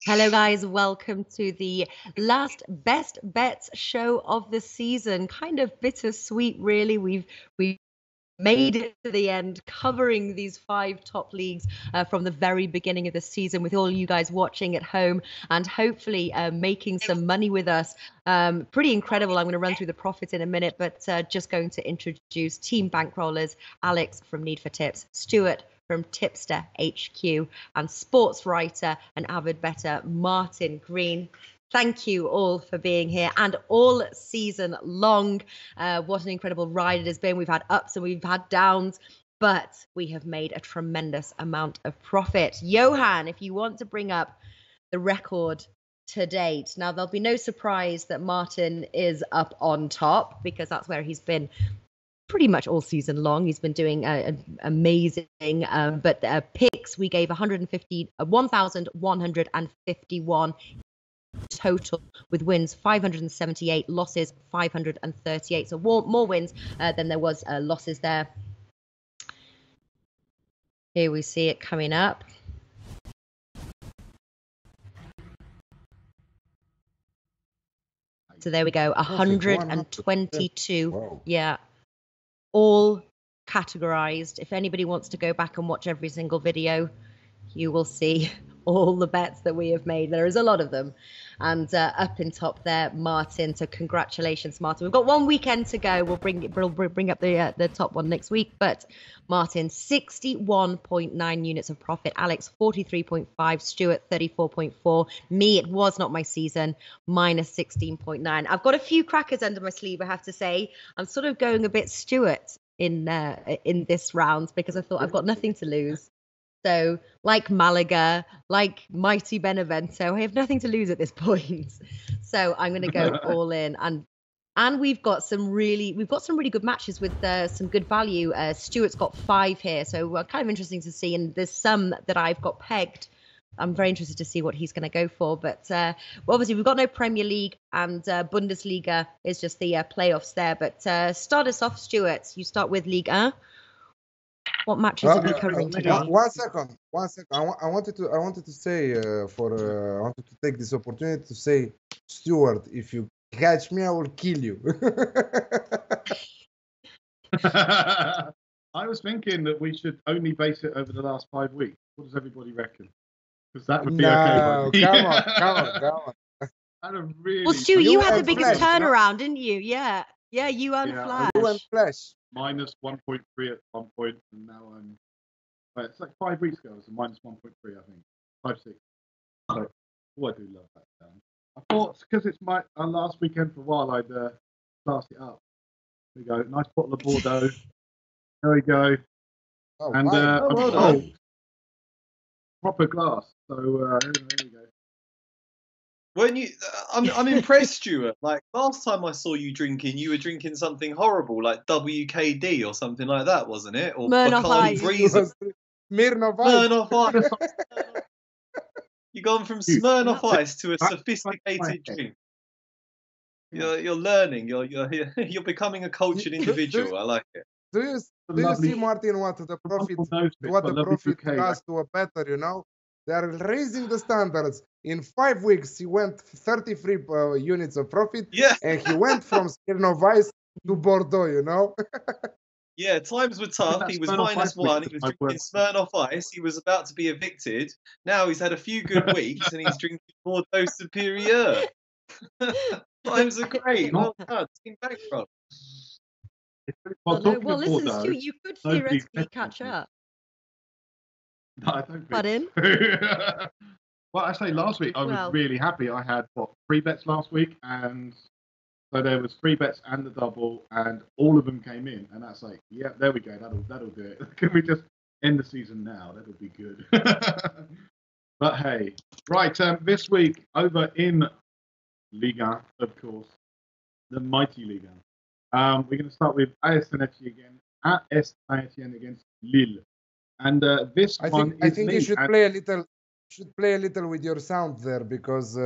Hello, guys. Welcome to the last best bets show of the season. Kind of bittersweet, really. We've made it to the end, covering these 5 top leagues from the very beginning of the season, with all you guys watching at home and hopefully making some money with us. Pretty incredible. I'm going to run through the profits in a minute, but just going to introduce team bankrollers: Alex from Need for Tips, Stuart from Tipster HQ, and sports writer and avid bettor Martin Green. Thank you all for being here and all season long. What an incredible ride it has been. We've had ups and we've had downs, but we have made a tremendous amount of profit. Johan, if you want to bring up the record to date. Now, there'll be no surprise that Martin is up on top, because that's where he's been pretty much all season long. He's been doing amazing. But picks, we gave 1,151 total, with wins 578, losses 538. So more wins than there was losses there. Here we see it coming up. So there we go, 122. Wow. Yeah. All categorized. If anybody wants to go back and watch every single video, you will see all the bets that we have made. There is a lot of them. And up in top there, Martin. So congratulations, Martin. We've got one weekend to go. We'll bring up the top one next week. But Martin, 61.9 units of profit. Alex, 43.5. Stuart, 34.4. Me, it was not my season, minus 16.9. I've got a few crackers under my sleeve, I have to say. I'm sort of going a bit Stuart in this round, because I thought I've got nothing to lose. So, like Malaga, like mighty Benevento, I have nothing to lose at this point. So I'm going to go all in, and we've got some really good matches with some good value. Stuart's got 5 here, so kind of interesting to see. And there's some that I've got pegged. I'm very interested to see what he's going to go for. But obviously we've got no Premier League, and Bundesliga is just the playoffs there. But start us off, Stuart. You start with Ligue 1. What matches are we covering today? One second. I wanted to say I wanted to take this opportunity to say, Stuart, if you catch me, I will kill you. I was thinking that we should only base it over the last 5 weeks. What does everybody reckon? Because that would be okay. Come on. Really, well, Stu, you had the biggest turnaround, didn't you? Yeah, you and Flash. You and Flash. Minus 1.3 at one point, and now it's like 5 weeks ago. It was a minus 1.3, I think. 5.6. So, I do love that down. I thought, because it's my last weekend for a while, I'd class it up. There we go. Nice bottle of Bordeaux. There we go. Oh, and proper glass. So there we go. I'm impressed, Stuart. Like last time I saw you drinking, you were drinking something horrible, like WKD or something like that, wasn't it? Or Smirnoff Bacardi Ice. Breezer. Smirnoff Ice. You've gone from Smirnoff Ice to a sophisticated drink. You're learning. You're becoming a cultured individual. I like it. Do you see, Martin, what the profit does to a bettor? You know, they are raising the standards. In 5 weeks, he went 33 units of profit, and he went from Smirnoff Ice to Bordeaux, you know? Yeah, times were tough. He was -1. He was drinking Smirnoff Ice. He was about to be evicted. Now he's had a few good weeks, and he's drinking Bordeaux Superior. Times are great. Well done. Team Bankroll. Well, listen, Stu, you could theoretically catch up. No, I don't think. Pardon? Well, I say last week I was really happy. I had 3 bets last week, and so there was 3 bets and the double, and all of them came in, and that's like, yeah, there we go. That'll do it. Can we just end the season now? That'll be good. But hey, right. This week over in Liga, of course, the mighty Liga. We're going to start with AS Saint-Etienne against Lille, and this I one. I think you should play a little with your sound there, because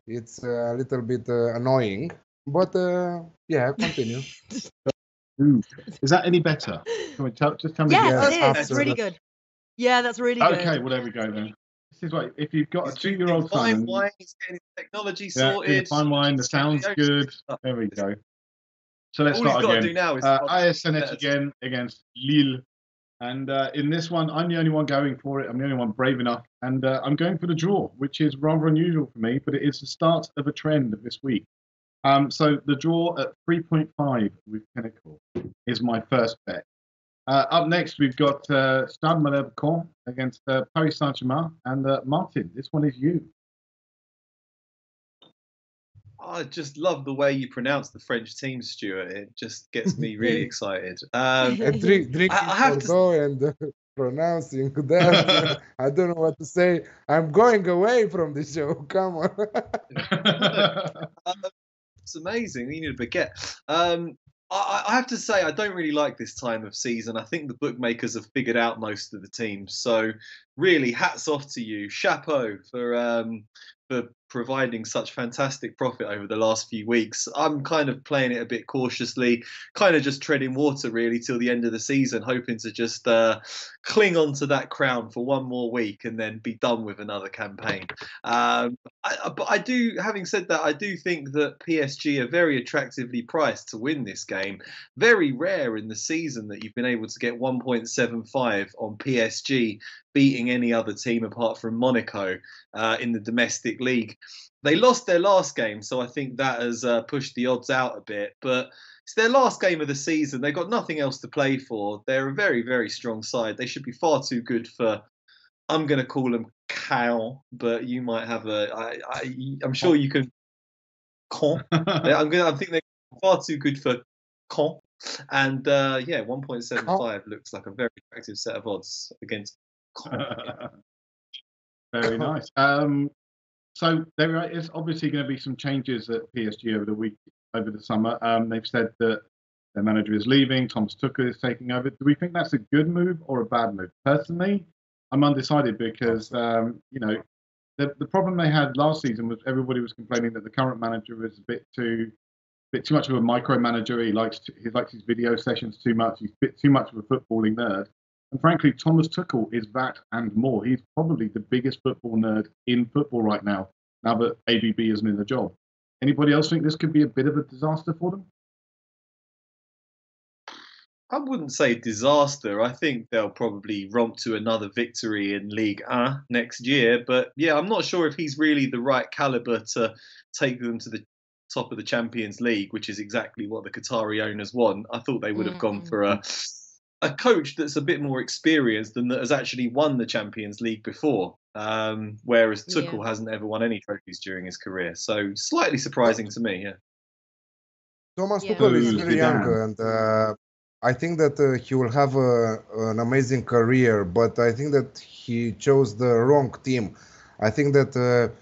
it's a little bit annoying. But yeah, continue. Is that any better? Can we just tell me? Yes, it is. It's really good. Yeah, that's really good. Okay, well there we go then. This is what, if you've got a 2-year-old son. Fine wine, he's getting technology sorted. Fine wine, the sound's good. There we go. So let's start again. All he's got to do now is AS again against Lille. And in this one, I'm the only one going for it. I'm the only one brave enough. And I'm going for the draw, which is rather unusual for me, but it is the start of a trend this week. So the draw at 3.5 with Pinnacle is my first bet. Up next, we've got Stade Malherbe Caen against Paris Saint-Germain. And Martin, this one is you. I just love the way you pronounce the French team, Stuart. It just gets me really excited. I have to go and pronouncing that. I don't know what to say. I'm going away from the show. Come on. It's amazing. You need a baguette. I have to say, I don't really like this time of season. I think the bookmakers have figured out most of the teams. So really, hats off to you. Chapeau for providing such fantastic profit over the last few weeks. I'm kind of playing it a bit cautiously, kind of just treading water really till the end of the season, hoping to just cling on to that crown for one more week and then be done with another campaign. But I do, having said that, I do think that PSG are very attractively priced to win this game. Very rare in the season that you've been able to get 1.75 on PSG beating any other team apart from Monaco in the domestic league. They lost their last game, so I think that has pushed the odds out a bit. But it's their last game of the season. They've got nothing else to play for. They're a very, very strong side. They should be far too good for, I'm going to call them Caen, but you might have I'm sure you can. Caen. I think they're far too good for Caen. And 1.75 looks like a very attractive set of odds against Caen. Very nice. So there is obviously going to be some changes at PSG over the summer. They've said that their manager is leaving. Thomas Tuchel is taking over. Do we think that's a good move or a bad move? Personally, I'm undecided because the problem they had last season was everybody was complaining that the current manager was a bit too much of a micromanager. He likes his video sessions too much. He's a bit too much of a footballing nerd. And frankly, Thomas Tuchel is that and more. He's probably the biggest football nerd in football right now that ABB isn't in the job. Anybody else think this could be a bit of a disaster for them? I wouldn't say disaster. I think they'll probably romp to another victory in Ligue 1 next year. But yeah, I'm not sure if he's really the right caliber to take them to the top of the Champions League, which is exactly what the Qatari owners want. I thought they would have gone for a coach that's a bit more experienced and that has actually won the Champions League before, whereas Tuchel hasn't ever won any trophies during his career. So slightly surprising to me, yeah. Thomas Tuchel is very young, and I think that he will have an amazing career, but I think that he chose the wrong team. I think that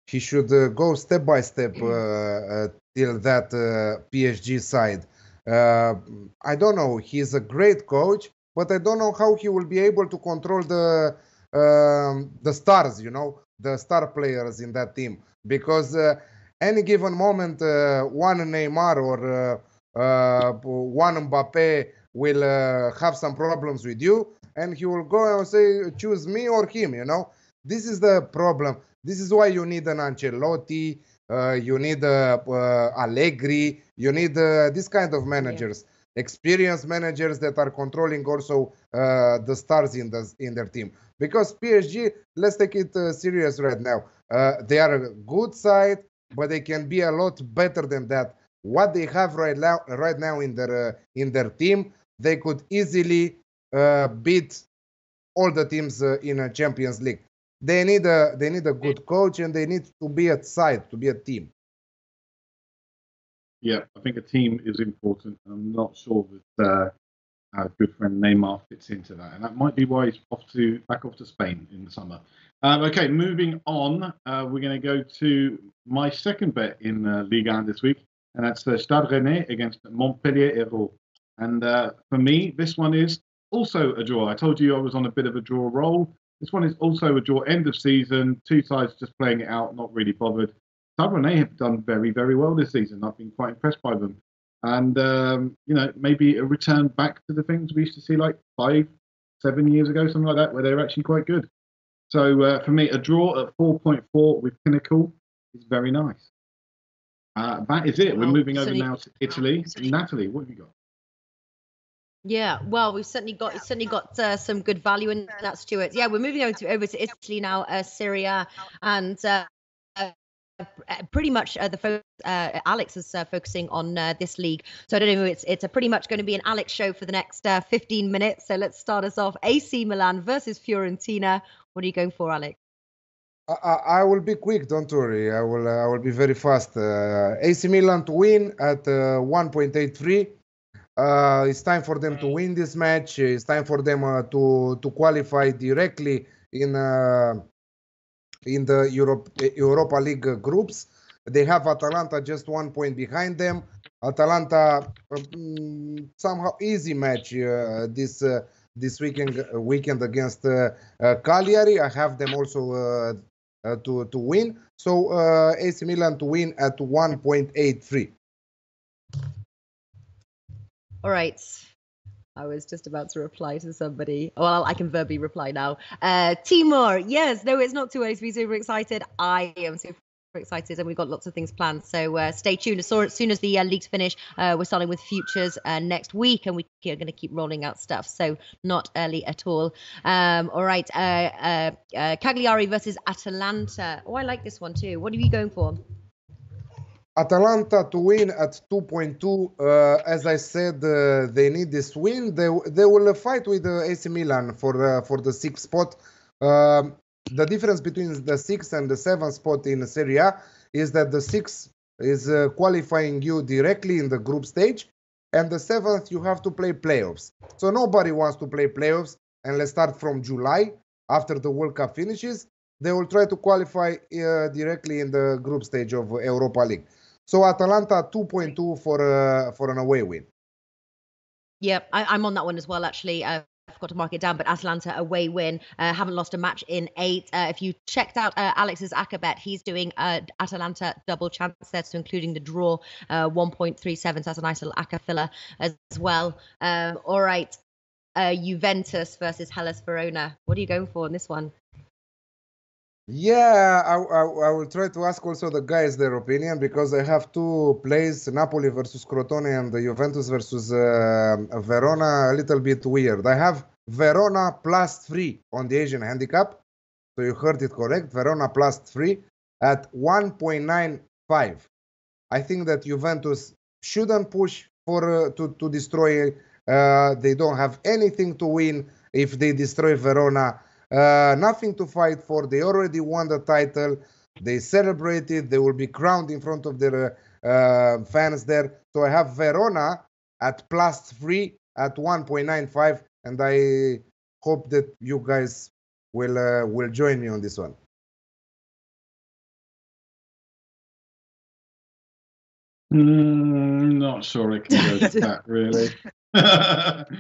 he should go step by step till that PSG side. I don't know. He's a great coach, but I don't know how he will be able to control the stars, the star players in that team. Because any given moment, one Neymar or one Mbappe will have some problems with you, and he will go and say, choose me or him, This is the problem. This is why you need an Ancelotti, you need Allegri, you need this kind of managers, experienced managers that are controlling also the stars in their team. Because PSG, let's take it serious right now. They are a good side, but they can be a lot better than that. What they have right now in their team, they could easily beat all the teams in a Champions League. They need a good coach, and they need to be a side, to be a team. Yeah, I think a team is important. I'm not sure that our good friend Neymar fits into that, and that might be why he's back off to Spain in the summer. Okay, moving on, we're going to go to my second bet in Ligue 1 this week, and that's Stade Rennais against Montpellier Hérault. And for me, this one is also a draw. I told you I was on a bit of a draw roll. This one is also a draw, end of season, two sides just playing it out, not really bothered. Stade Rennais have done very, very well this season. I've been quite impressed by them. And, maybe a return back to the things we used to see like 5-7 years ago, something like that, where they were actually quite good. So for me, a draw at 4.4 with Pinnacle is very nice. That is it. We're moving over now to Italy. Natalie, what have you got? Yeah, well, we've certainly got some good value in that, Stuart. Yeah, we're moving over to Italy now, Syria, and pretty much the focus. Alex is focusing on this league, so I don't know. It's pretty much going to be an Alex show for the next 15 minutes. So let's start us off. AC Milan versus Fiorentina. What are you going for, Alex? I will be quick. Don't worry. I will be very fast. AC Milan to win at 1.83. It's time for them to win this match. It's time for them to qualify directly in the Europa League groups. They have Atalanta just 1 point behind them. Atalanta somehow easy match this weekend against Cagliari. I have them also to win. So AC Milan to win at 1.83. All right. I was just about to reply to somebody. Well, I can verbally reply now. Timur, yes, no, it's not too early to be super excited. I am super excited, and we've got lots of things planned. So stay tuned. As soon as the leagues finish, we're starting with futures next week, and we are going to keep rolling out stuff. So not early at all. All right. Cagliari versus Atalanta. Oh, I like this one too. What are you going for? Atalanta to win at 2.2. As I said, they need this win. They will fight with AC Milan for the 6th spot. The difference between the 6th and the 7th spot in Serie A is that the 6th is qualifying you directly in the group stage, and the 7th you have to play playoffs. So nobody wants to play playoffs, and let's start from July after the World Cup finishes. They will try to qualify directly in the group stage of Europa League. So Atalanta 2.2 for an away win. Yeah, I'm on that one as well, actually. I forgot to mark it down, but Atalanta away win. Haven't lost a match in 8. If you checked out Alex's Aka bet, he's doing Atalanta double chance there, so including the draw, 1.37. So that's a nice little Aka filler as well. All right, Juventus versus Hellas Verona. What are you going for in this one? Yeah, I will try to ask also the guys their opinion, because I have 2 plays, Napoli versus Crotone and Juventus versus Verona, a little bit weird. I have Verona +3 on the Asian handicap. So you heard it correct, Verona +3 at 1.95. I think that Juventus shouldn't push for to destroy. They don't have anything to win if they destroy Verona. Nothing to fight for. They already won the title. They celebrated. They will be crowned in front of their fans there. So I have Verona at +3 at 1.95, and I hope that you guys will join me on this one. Not sure it can go to that, really.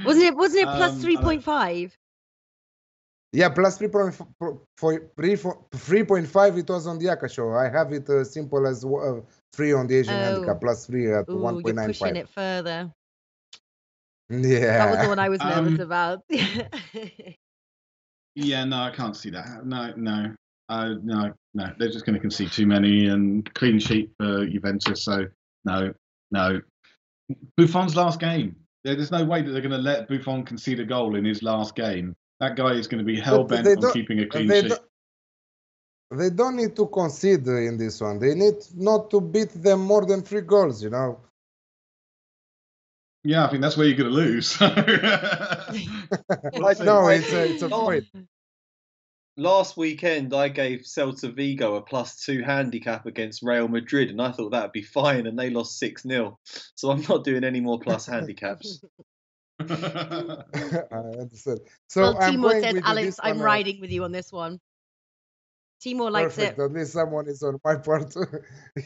Wasn't it +3.5? Yeah, +3.5. It was on the Aka show. I have it simple as 3 on the Asian handicap, +3 at 1.95. You're pushing it further. Yeah, that was the one I was nervous about. Yeah, no, I can't see that. No. They're just going to concede too many, and clean sheet for Juventus. So no. Buffon's last game. There's no way that they're going to let Buffon concede a goal in his last game. That guy is going to be hell-bent on keeping a clean sheet. They don't need to concede in this one. They need not to beat them more than 3 goals, you know. Yeah, I think that's where you're going to lose. No, it's a point. Last weekend, I gave Celta Vigo a +2 handicap against Real Madrid, and I thought that would be fine, and they lost 6-0. So I'm not doing any more plus handicaps. I understand. So Timur says, Alex, I'm riding with you on this one. Timur likes perfect. it. At least someone is on my part.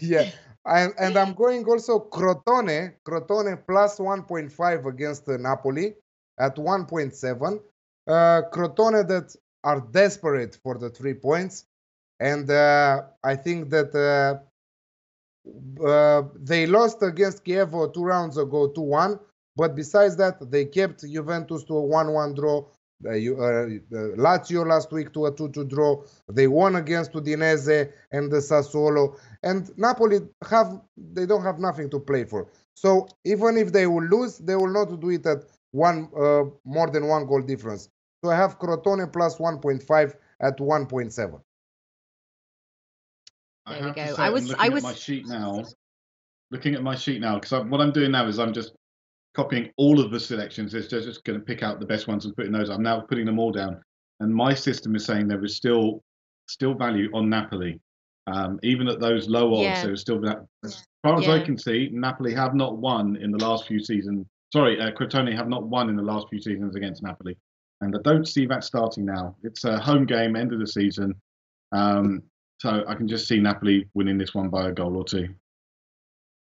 Yeah. And I'm going also Crotone +1.5 against Napoli at 1.7. Crotone that are desperate for the 3 points. And I think that they lost against Kiev 2 rounds ago 2-1. But besides that, they kept Juventus to a 1-1 draw Lazio last week to a 2-2 draw. They won against Udinese and the Sassuolo. And Napoli they don't have nothing to play for. So even if they will lose, they will not do it at more than 1 goal difference. So I have Crotone plus 1.5 at 1.7. There we go. I was looking at my sheet now. Looking at my sheet now, because what I'm doing now is I'm just copying all of the selections. It's just going to pick out the best ones and putting those. I'm now putting them all down, and my system is saying there is still value on Napoli, even at those low odds. There is still that. As far as I can see, Napoli have not won in the last few seasons. Sorry, Crotone have not won in the last few seasons against Napoli, and I don't see that starting now. It's a home game, end of the season, so I can just see Napoli winning this one by a goal or two.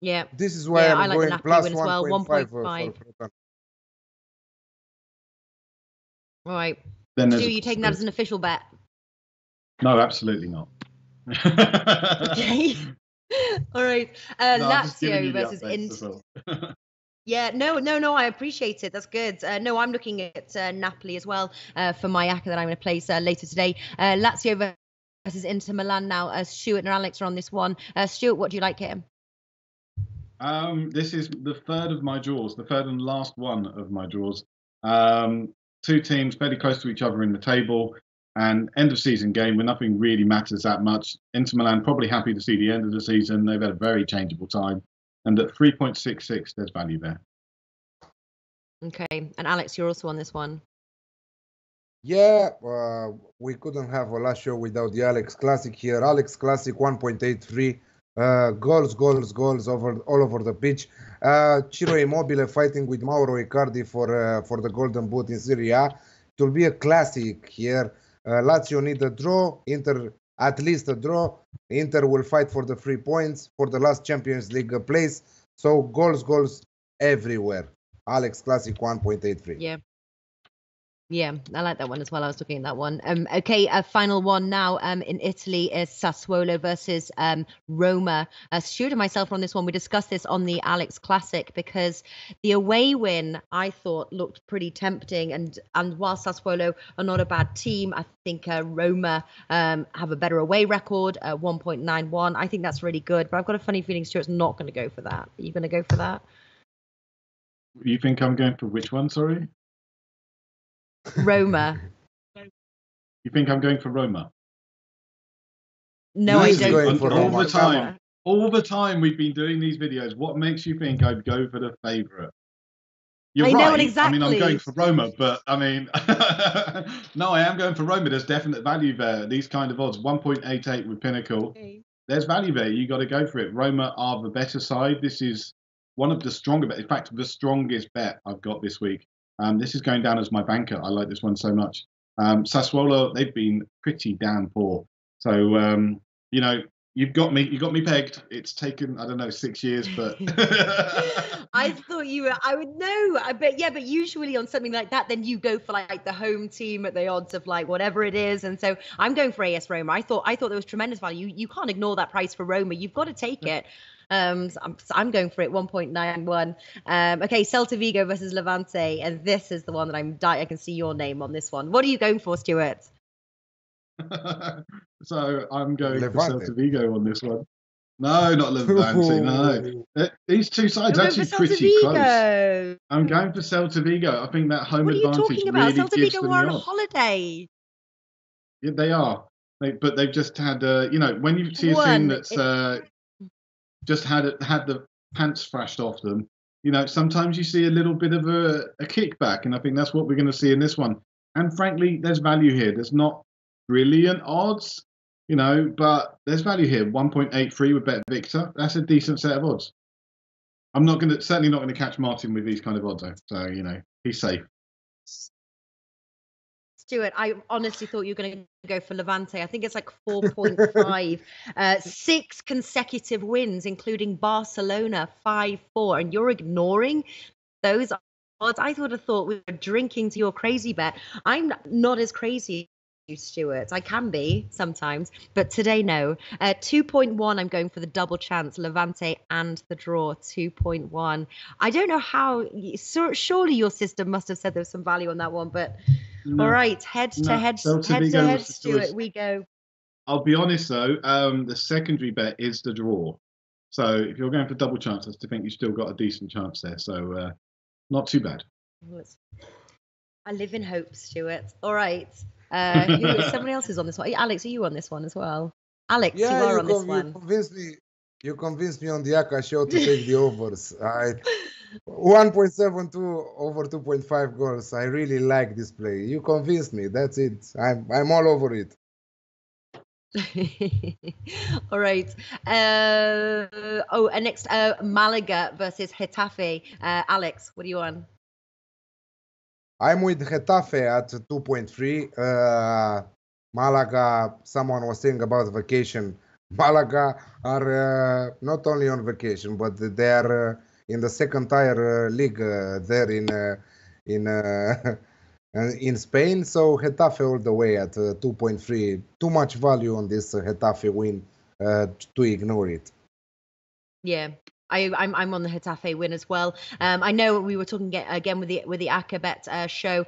Yeah, this is why I'm going plus 1.5. All right. Then Stu, you taking that as an official bet? No, absolutely not. Okay. All right. Lazio versus Inter. Yeah, no, I appreciate it. That's good. No, I'm looking at Napoli as well for my ACCA that I'm going to place later today. Lazio versus Inter Milan now. Stuart and Alex are on this one. Stuart, what do you like here? This is the third of my draws, the third and last one of my draws. Two teams fairly close to each other in the table, and end of season game where nothing really matters that much. Inter Milan probably happy to see the end of the season. They've had a very changeable time, and at 3.66, there's value there. Okay, and Alex, you're also on this one. Yeah, we couldn't have a last show without the Alex Classic here. Alex Classic 1.83. Goals all over the pitch. Ciro Immobile fighting with Mauro Icardi for the Golden Boot in Serie A. It will be a classic here. Lazio need a draw. Inter at least a draw. Inter will fight for the 3 points for the last Champions League place. So goals everywhere. Alex Classic 1.83. Yeah, I like that one as well. I was looking at that one. Okay, a final one now in Italy is Sassuolo versus Roma. Stuart and myself are on this one. We discussed this on the Alex Classic because the away win, I thought, looked pretty tempting. And while Sassuolo are not a bad team, I think Roma have a better away record, 1.91. I think that's really good. But I've got a funny feeling Stuart's not going to go for that. Are you going to go for that? You think I'm going for which one, sorry? Roma. You think I'm going for Roma? No, I don't. All the time we've been doing these videos, what makes you think I'd go for the favourite? You're right. Know exactly. I mean, I'm going for Roma, but I mean, no, I am going for Roma. There's definite value there. These kind of odds, 1.88 with Pinnacle. Okay. There's value there. You got to go for it. Roma are the better side. This is one of the stronger bets. In fact, the strongest bet I've got this week. This is going down as my banker. I like this one so much. Sassuolo, they've been pretty damn poor. So, you've got me pegged. It's taken, I don't know, 6 years, but I thought I would know. But usually on something like that, then you go for like the home team at the odds of like whatever it is. And so I'm going for AS Roma. I thought there was tremendous value. You can't ignore that price for Roma. You've got to take it. So I'm going for it, 1.91. Okay, Celta Vigo versus Levante, and this is the one that I can see your name on this one. What are you going for, Stuart? So I'm going for Celta Vigo on this one. No, not Levante. No, these two sides actually pretty close. I'm going for Celta Vigo. I think that home advantage really gives them the odds. Celta Vigo are on holiday. Yeah, they are. But they've just had, when you see a team that's just had the pants thrashed off them, sometimes you see a little bit of a kickback, and I think that's what we're going to see in this one. And frankly, there's value here. There's not brilliant odds, but there's value here. 1.83 with Bet Victor. That's a decent set of odds. I'm certainly not going to catch Martin with these kind of odds, though. So he's safe. Stuart, I honestly thought you were going to go for Levante. I think it's like 4.5. 6 consecutive wins, including Barcelona 5-4. And you're ignoring those odds. I would have thought we were drinking to your crazy bet. I'm not as crazy as you, Stuart. I can be sometimes, but today, no. 2.1, I'm going for the double chance, Levante and the draw, 2.1. I don't know how. Surely your system must have said there was some value on that one, but No. All right, head to head, Stuart, we go. I'll be honest though, the secondary bet is the draw. So if you're going for double chances, I think you've still got a decent chance there. So not too bad. I live in hope, Stuart. All right. Somebody else is on this one. Alex, are you on this one as well? Alex, yeah, you are on this one. You convinced me on the Aka show to take the overs. 1.72 over 2.5 goals. I really like this play. You convinced me. That's it. I'm all over it. All right. And next, Malaga versus Getafe. Alex, what are you on? I'm with Getafe at 2.3. Malaga, someone was saying about vacation. Malaga are not only on vacation, but they are in the second tier league there in Spain. So Getafe all the way at 2.3. Too much value on this Getafe win to ignore it. Yeah. I'm on the Getafe win as well. I know we were talking again with the Akabet show,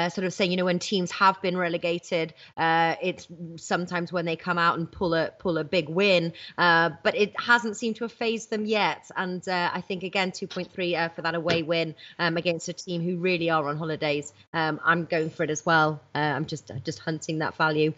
sort of saying, when teams have been relegated, it's sometimes when they come out and pull a big win, but it hasn't seemed to have phased them yet. And I think again 2.3 for that away win against a team who really are on holidays. I'm going for it as well. I'm just hunting that value.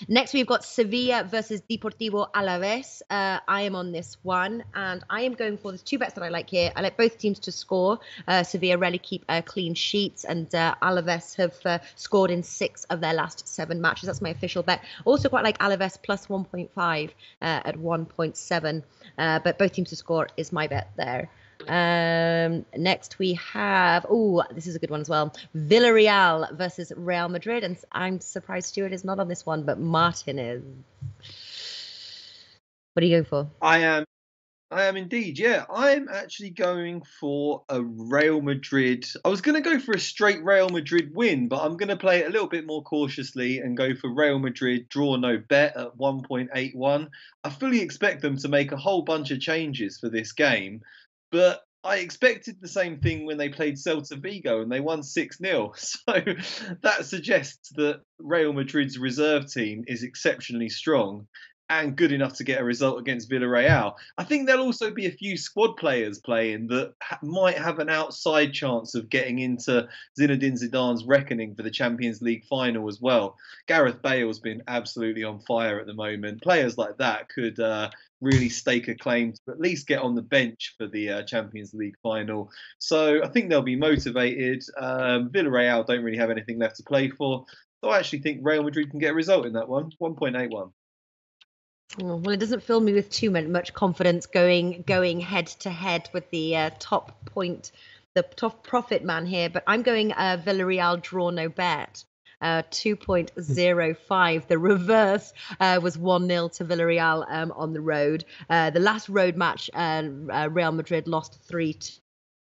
Next, we've got Sevilla versus Deportivo Alavs. I am on this one, and I am going for, there's two bets that I like here. I like both teams to score. Sevilla rarely keep clean sheets, and Alavs have scored in 6 of their last 7 matches. That's my official bet. Also quite like Alavs plus 1.5 at 1.7, but both teams to score is my bet there. Next we have, this is a good one as well, Villarreal versus Real Madrid, and I'm surprised Stuart is not on this one, but Martin is. What are you going for? I am indeed, yeah. I'm actually going for a Real Madrid. I was going to go for a straight Real Madrid win, but I'm going to play it a little bit more cautiously and go for Real Madrid draw no bet at 1.81. I fully expect them to make a whole bunch of changes for this game, but I expected the same thing when they played Celta Vigo and they won 6-0. So that suggests that Real Madrid's reserve team is exceptionally strong and good enough to get a result against Villarreal. I think there'll also be a few squad players playing that might have an outside chance of getting into Zinedine Zidane's reckoning for the Champions League final as well. Gareth Bale's been absolutely on fire at the moment. Players like that could really stake a claim to at least get on the bench for the Champions League final. So I think they'll be motivated. Villarreal don't really have anything left to play for. So I actually think Real Madrid can get a result in that one, 1.81. Well, it doesn't fill me with too much confidence going head to head with the top profit man here, but I'm going Villarreal draw no bet. 2.05. The reverse was 1-0 to Villarreal on the road. The last road match, Real Madrid lost 3-2.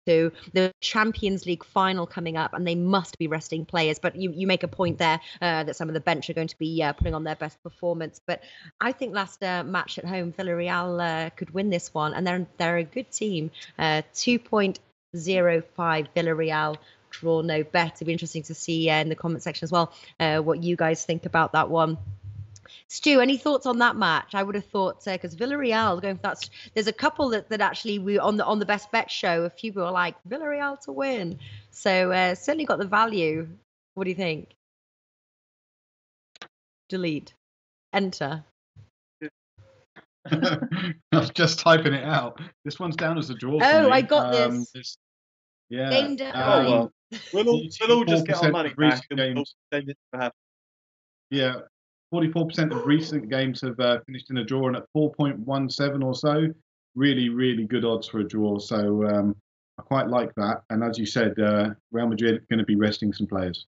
The Champions League final coming up, and they must be resting players. But you make a point there that some of the bench are going to be putting on their best performance. But I think last match at home, Villarreal could win this one, and they're a good team. 2.05 Villarreal draw no bet. It'd be interesting to see in the comment section as well what you guys think about that one. Stu, any thoughts on that match? I would have thought, because Villarreal going for that. There's a couple that actually we on the best bet show. A few people were like Villarreal to win, so certainly got the value. What do you think? Delete, enter. I was just typing it out. This one's down as a draw. Oh, I got this. Yeah. Game well, we'll all just get our money back and send it to happen. Yeah. 44% of recent games have finished in a draw, and at 4.17 or so, really, really good odds for a draw. So I quite like that. And as you said, Real Madrid are going to be resting some players.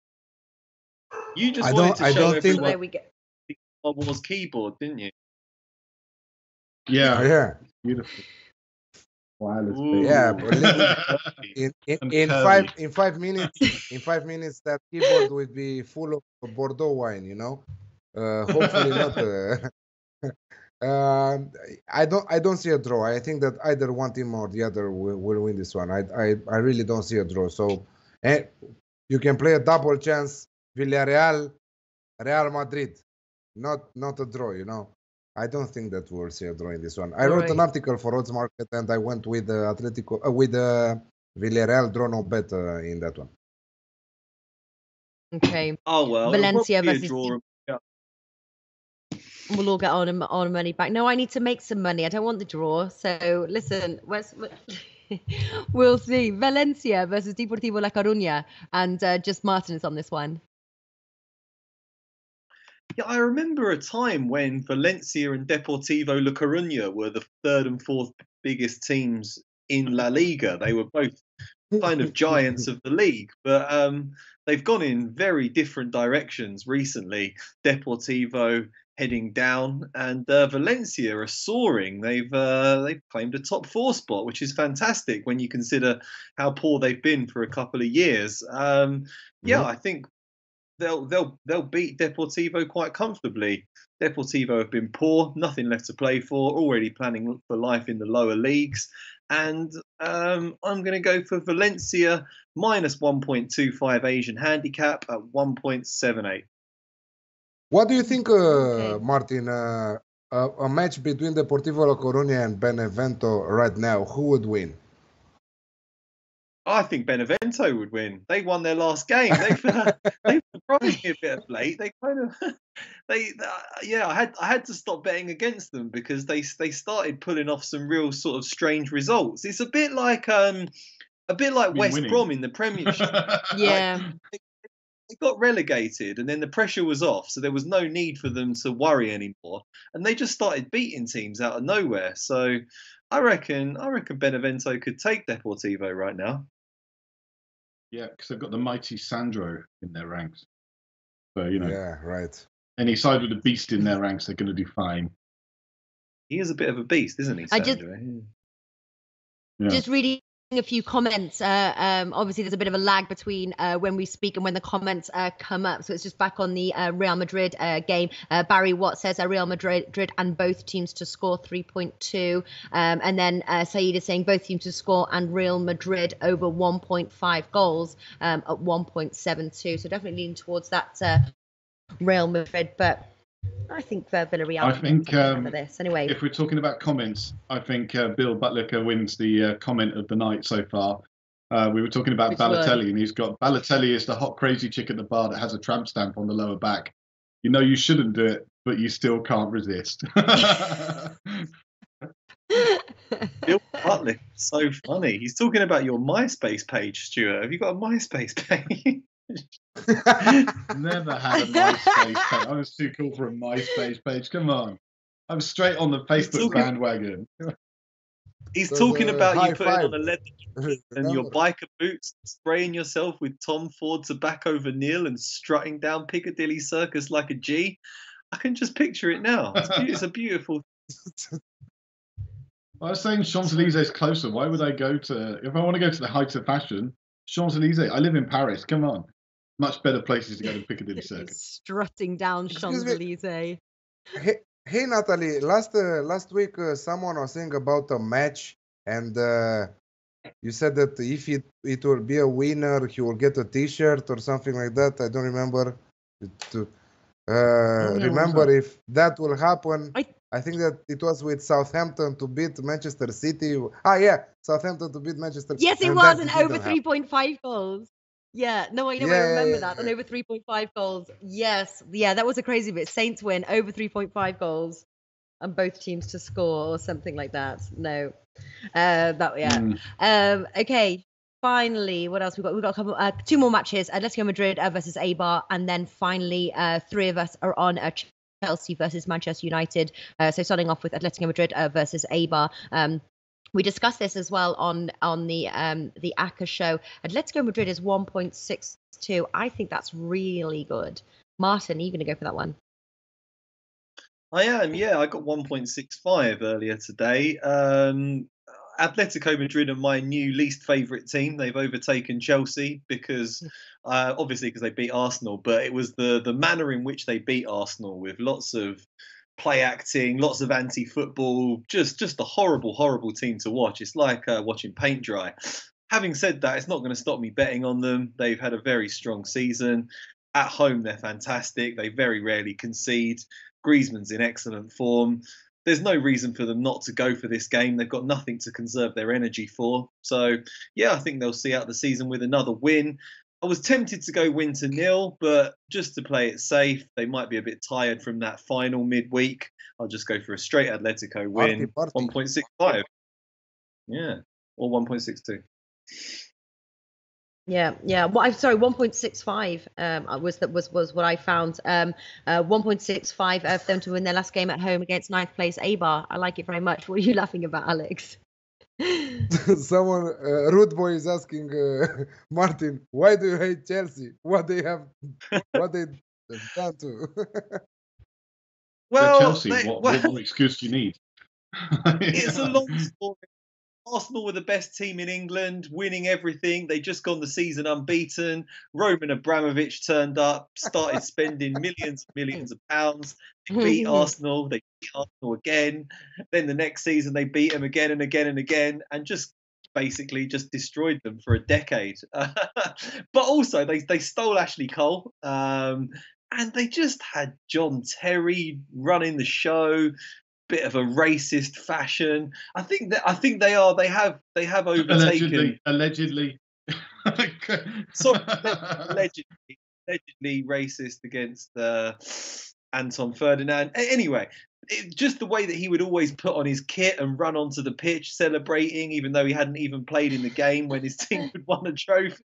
You just wanted to show everyone where we get Star Wars keyboard, didn't you? Yeah. Yeah. Beautiful. Wireless. Yeah, but in 5 minutes, that keyboard will be full of Bordeaux wine. Hopefully not. I don't see a draw. I think that either one team or the other will win this one. I really don't see a draw. So you can play a double chance. Villarreal, Real Madrid, not a draw. I don't think that we'll see a draw in this one. I wrote an article for Odds Market and I went with Villarreal draw no bet in that one. Okay. Oh well, Valencia versus. Draw. Yeah. We'll all get on money back. No, I need to make some money. I don't want the draw. So listen, we'll see. Valencia versus Deportivo La Coruña, and just Martin is on this one. Yeah, I remember a time when Valencia and Deportivo La Coruña were the third and fourth biggest teams in La Liga. They were both kind of giants of the league, but they've gone in very different directions recently. Deportivo heading down, and Valencia are soaring. They've claimed a top 4 spot, which is fantastic when you consider how poor they've been for a couple of years. I think they'll beat Deportivo quite comfortably. Deportivo have been poor, nothing left to play for, already planning for life in the lower leagues. And I'm going to go for Valencia minus 1.25 Asian handicap at 1.78. What do you think, Martin? A match between Deportivo La Coruña and Benevento right now, who would win? I think Benevento would win. They won their last game. They've surprised me a bit of late. They kind of, I had to stop betting against them because they started pulling off some real sort of strange results. It's a bit like West Brom in the Premiership. Yeah. They got relegated and then the pressure was off, so there was no need for them to worry anymore, and they just started beating teams out of nowhere. So I reckon Benevento could take Deportivo right now. Yeah, because they've got the mighty Sandro in their ranks. So yeah, right. Any side with a beast in their ranks, they're going to do fine. He is a bit of a beast, isn't he, Sandro? Just reading a few comments. Obviously, there's a bit of a lag between when we speak and when the comments come up. So it's just back on the Real Madrid game. Barry Watt says Real Madrid and both teams to score 3.2. And then Saeed is saying both teams to score and Real Madrid over 1.5 goals at 1.72. So definitely leaning towards that Real Madrid. But I think Villarreal. I think this anyway. If we're talking about comments, I think Bill Butlicker wins the comment of the night so far. We were talking about Balotelli, and he's got Balotelli is the hot crazy chick at the bar that has a tramp stamp on the lower back. You shouldn't do it, but you still can't resist. Bill Butlicker, so funny. He's talking about your MySpace page, Stuart. Have you got a MySpace page? Never had a MySpace page. I was too cool for a MySpace page. Come on. I'm straight on the Facebook bandwagon. He's talking about you putting on a leather and your biker boots, spraying yourself with Tom Ford tobacco vanille and strutting down Piccadilly Circus like a G. I can just picture it now. It's a beautiful I was saying Champs-Élysées is closer. Why would I go to... If I want to go to the heights of fashion, Champs-Élysées. I live in Paris. Come on. Much better places to go than Piccadilly Circus. Strutting down Champs-Élysées. Hey, Natalie. Last week, someone was saying about a match, and you said that if it will be a winner, he will get a T-shirt or something like that. I don't remember. Remember if that will happen. I think that it was with Southampton to beat Manchester City. Southampton to beat Manchester City. Yes, it was, and over 3.5 goals. Yeah, no, I remember that. And over 3.5 goals. Yes. Yeah, that was a crazy bit. Saints win over 3.5 goals and both teams to score or something like that. No. Okay. Finally, what else we got? We've got a couple, 2 more matches. Atletico Madrid versus Eibar, and then finally 3 of us are on Chelsea versus Manchester United. So starting off with Atletico Madrid versus Eibar. We discussed this as well on the ACCA show. Atletico Madrid is 1.62. I think that's really good. Martin, are you going to go for that one? I am, yeah. I got 1.65 earlier today. Atletico Madrid are my new least favourite team. They've overtaken Chelsea because, obviously, because they beat Arsenal. But it was the manner in which they beat Arsenal with lots of play acting, lots of anti-football, just a horrible, horrible team to watch. It's like watching paint dry. having said that, it's not going to stop me betting on them. They've had a very strong season. At home, they're fantastic. They very rarely concede. Griezmann's in excellent form. There's no reason for them not to go for this game. They've got nothing to conserve their energy for. So, yeah, I think they'll see out the season with another win. I was tempted to go win to 0, but just to play it safe, they might be a bit tired from that final midweek. I'll just go for a straight Atletico win, 1.65. Yeah, or 1.62. Yeah. Well, I'm sorry, 1.65 was what I found. 1.65 for them to win their last game at home against 9th place Eibar. I like it very much. What are you laughing about, Alex? Someone, Rude Boy, is asking Martin, why do you hate Chelsea? What they done to? Well, Chelsea. What more excuse do you need? It's a long story. Arsenal were the best team in England, winning everything. They just gone the season unbeaten. Roman Abramovich turned up, started spending millions of pounds. They beat Arsenal. They beat Arsenal again. Then the next season they beat them again and again and again, and just basically just destroyed them for a decade. But also they stole Ashley Cole, and they just had John Terry running the show. Bit of a racist fashion. I think they have overtaken allegedly allegedly racist against Anton Ferdinand. Anyway, just the way that he would always put on his kit and run onto the pitch celebrating, even though he hadn't even played in the game when his team had won a trophy.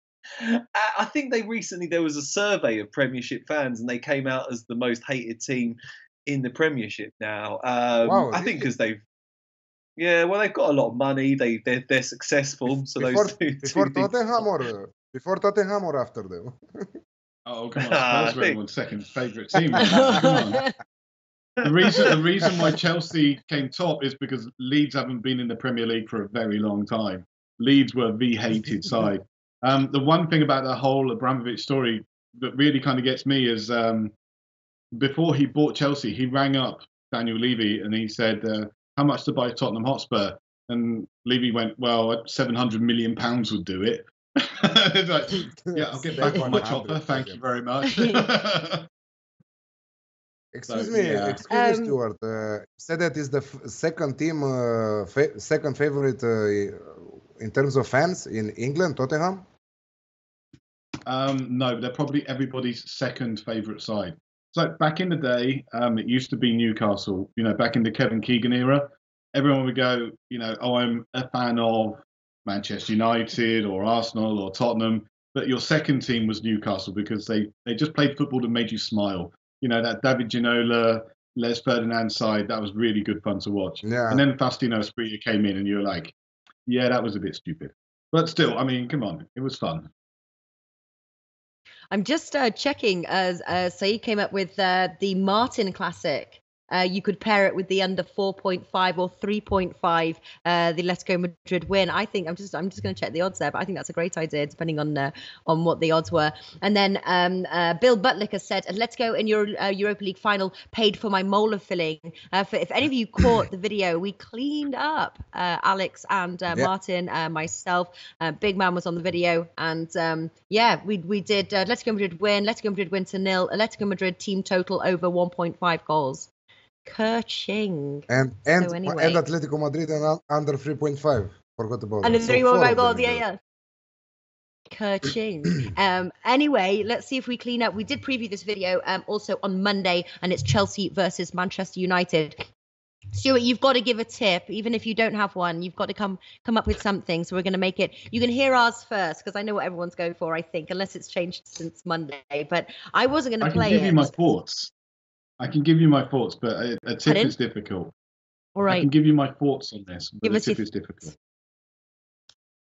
I think there was a survey of Premiership fans, and they came out as the most hated team in the Premiership now. Wow, I think because they've got a lot of money. They're successful. So before Tottenham or after them? Oh, come on! Spurs were everyone's second favourite team. Come on. The reason why Chelsea came top is because Leeds haven't been in the Premier League for a very long time. Leeds were the hated side. The one thing about the whole Abramovich story that really kind of gets me is before he bought Chelsea, he rang up Daniel Levy and he said, how much to buy Tottenham Hotspur? And Levy went, well, £700 million would do it. It's like, yeah, I'll get back on my chopper. Thank you very much. Excuse me, Stuart. Said that is the second team, second favorite in terms of fans in England, Tottenham? No, they're probably everybody's second favourite side. So back in the day, it used to be Newcastle. Back in the Kevin Keegan era, everyone would go, oh, I'm a fan of Manchester United or Arsenal or Tottenham. But your second team was Newcastle because they just played football that made you smile. That David Ginola, Les Ferdinand side, that was really good fun to watch. Yeah. And then Faustino Asprilla came in and you were like, yeah, that was a bit stupid. But still, I mean, come on, it was fun. I'm just checking as Saeed came up with the Martin Classic. You could pair it with the under 4.5 or 3.5, the Let's Go Madrid win. I think I'm just going to check the odds there, but I think that's a great idea, depending on what the odds were. And then Bill Butlicker said, "Let's Go in your Europa League final paid for my molar filling." If any of you caught the video, we cleaned up Alex and Martin, myself. Big Man was on the video, and we did Let's Go Madrid win, Let's Go Madrid win to 0, Let's Go Madrid team total over 1.5 goals. Kerching. And Atletico Madrid and under 3.5. Forgot about and it. And 3.5 goals, yeah. Kerching. Anyway, let's see if we clean up. We did preview this video also on Monday, and it's Chelsea versus Manchester United. Stuart, you've got to give a tip, even if you don't have one. You've got to come up with something. So we're going to make it. You can hear ours first, because I know what everyone's going for, I think, unless it's changed since Monday. But I wasn't going to play it. I can give you my thoughts. But a tip is difficult. All right. I can give you my thoughts on this, but a tip is difficult.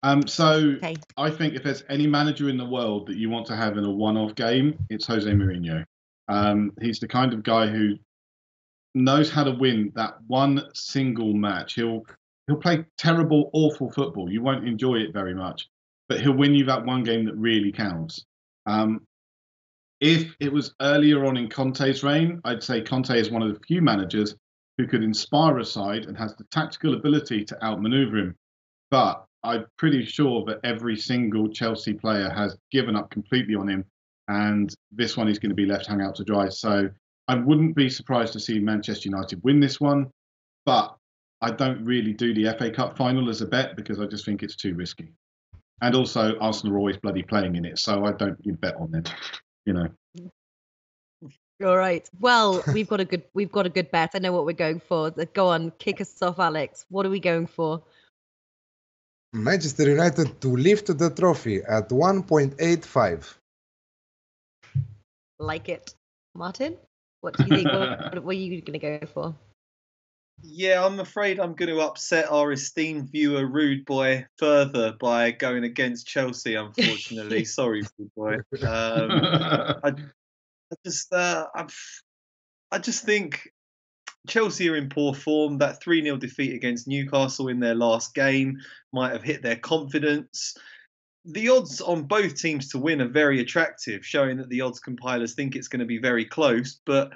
Okay. I think if there's any manager in the world that you want to have in a one-off game, it's Jose Mourinho. He's the kind of guy who knows how to win that one single match. He'll play terrible, awful football. You won't enjoy it very much, but he'll win you that one game that really counts. If it was earlier on in Conte's reign, I'd say Conte is one of the few managers who could inspire a side and has the tactical ability to outmaneuver him. But I'm pretty sure that every single Chelsea player has given up completely on him, and this one is going to be left hung out to dry. So I wouldn't be surprised to see Manchester United win this one, but I don't really do the FA Cup final as a bet because I just think it's too risky. And also, Arsenal are always bloody playing in it, so I don't bet on them. You know. All right. Well, we've got a good bet. I know what we're going for. Go on, kick us off, Alex. What are we going for? Manchester United to lift the trophy at 1.85. Like it. Martin, what do you think? what are you going to go for? Yeah, I'm afraid I'm going to upset our esteemed viewer, Rude Boy, further by going against Chelsea, unfortunately. Sorry, Rude Boy. I just think Chelsea are in poor form. That 3-0 defeat against Newcastle in their last game might have hit their confidence. The odds on both teams to win are very attractive, showing that the odds compilers think it's going to be very close. But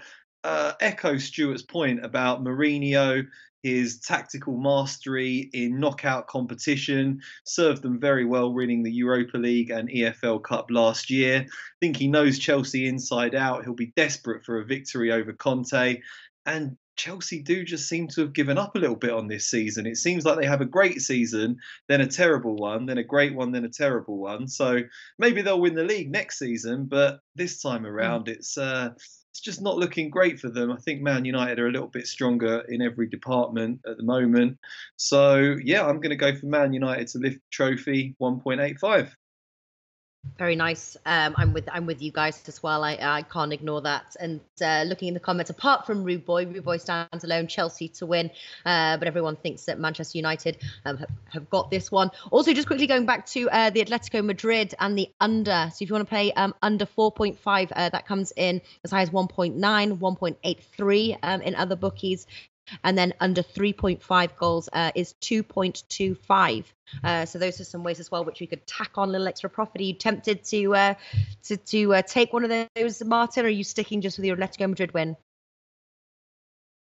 echo Stuart's point about Mourinho, his tactical mastery in knockout competition served them very well winning the Europa League and EFL Cup last year. I think he knows Chelsea inside out. He'll be desperate for a victory over Conte. And Chelsea do just seem to have given up a little bit on this season. It seems like they have a great season, then a terrible one, then a great one, then a terrible one. So maybe they'll win the league next season, but this time around it's just not looking great for them. I think Man United are a little bit stronger in every department at the moment. So yeah, I'm going to go for Man United to lift the trophy 1.85. Very nice. I'm with you guys as well. I can't ignore that. And looking in the comments, apart from Rude Boy stands alone. Chelsea to win, but everyone thinks that Manchester United have got this one. Also, just quickly going back to the Atletico Madrid and the under. So if you want to play under 4.5, that comes in as high as 1.9, 1.83 in other bookies. And then under 3.5 goals is 2.25. So those are some ways as well which we could tack on a little extra profit. Are you tempted to take one of those, Martin, or are you sticking just with your Atletico Madrid win?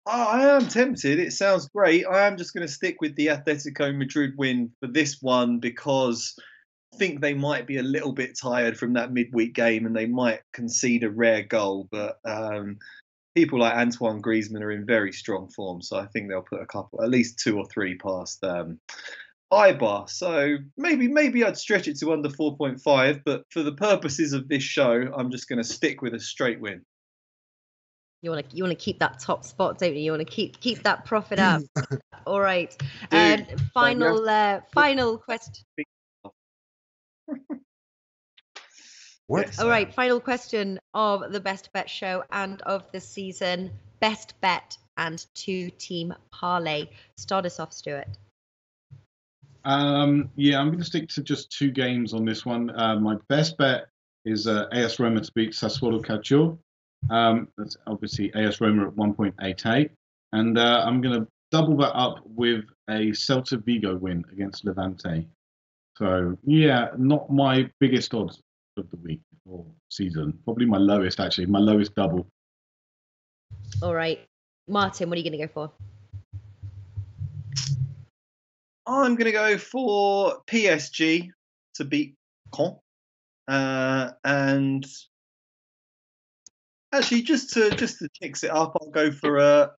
I am tempted. It sounds great. I am just going to stick with the Atletico Madrid win for this one because I think they might be a little bit tired from that midweek game and they might concede a rare goal. But people like Antoine Griezmann are in very strong form, so I think they'll put at least 2 or 3 past Ibar. So maybe I'd stretch it to under 4.5, but for the purposes of this show, I'm just going to stick with a straight win. You want to keep that top spot, don't you? You want to keep that profit up. All right. Final question. What? Yes. All right, final question of the Best Bet show and of the season. Best bet and 2-team parlay. Start us off, Stuart. I'm going to stick to just 2 games on this one. My best bet is AS Roma to beat Sassuolo Calcio. That's obviously AS Roma at 1.88. And I'm going to double that up with a Celta Vigo win against Levante. So, not my biggest odds of the week or season. Probably my lowest, actually. My lowest double. All right. Martin, what are you going to go for? I'm going to go for PSG to beat Caen. And actually, just to mix it up, I'll go for a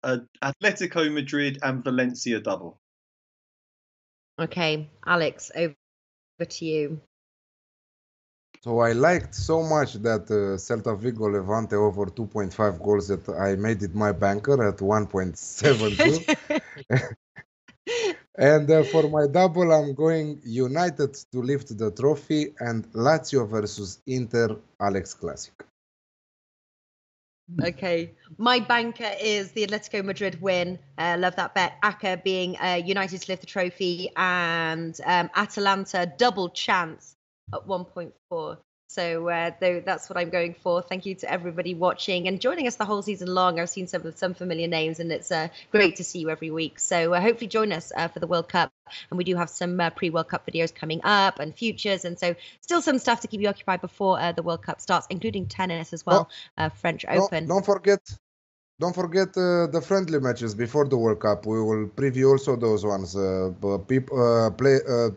Atletico Madrid and Valencia double. Okay, Alex, over to you. So I liked so much that Celta Vigo Levante over 2.5 goals that I made it my banker at 1.72. And for my double, I'm going United to lift the trophy and Lazio versus Inter Alex Classic. Okay, my banker is the Atletico Madrid win. Love that bet. Aka being United to lift the trophy and Atalanta double chance at 1.4. So that's what I'm going for. Thank you to everybody watching and joining us the whole season long. I've seen some familiar names, and it's great to see you every week. So hopefully join us for the World Cup. And we do have some pre-World Cup videos coming up and futures. And so still some stuff to keep you occupied before the World Cup starts, including tennis as well, French Open. Don't forget Don't forget the friendly matches before the World Cup. We will preview also those ones.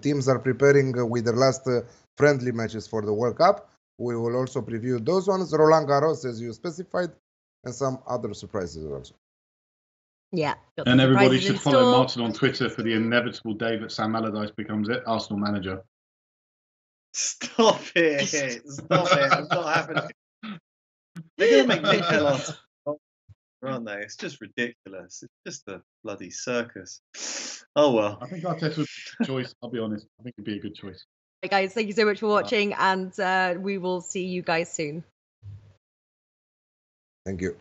Teams are preparing with their last friendly matches for the World Cup. We will also preview those ones. Roland Garros, as you specified, and some other surprises also. Yeah. And everybody should follow Martin on Twitter for the inevitable day that Sam Allardyce becomes Arsenal manager. Stop it. Stop it. It's not happening. They're going to make Mikel Arteta, aren't they? It's just ridiculous. It's just a bloody circus. Oh, well. I think Arteta would be a choice. I'll be honest. I think it'd be a good choice. Hey guys, thank you so much for watching, and we will see you guys soon. Thank you.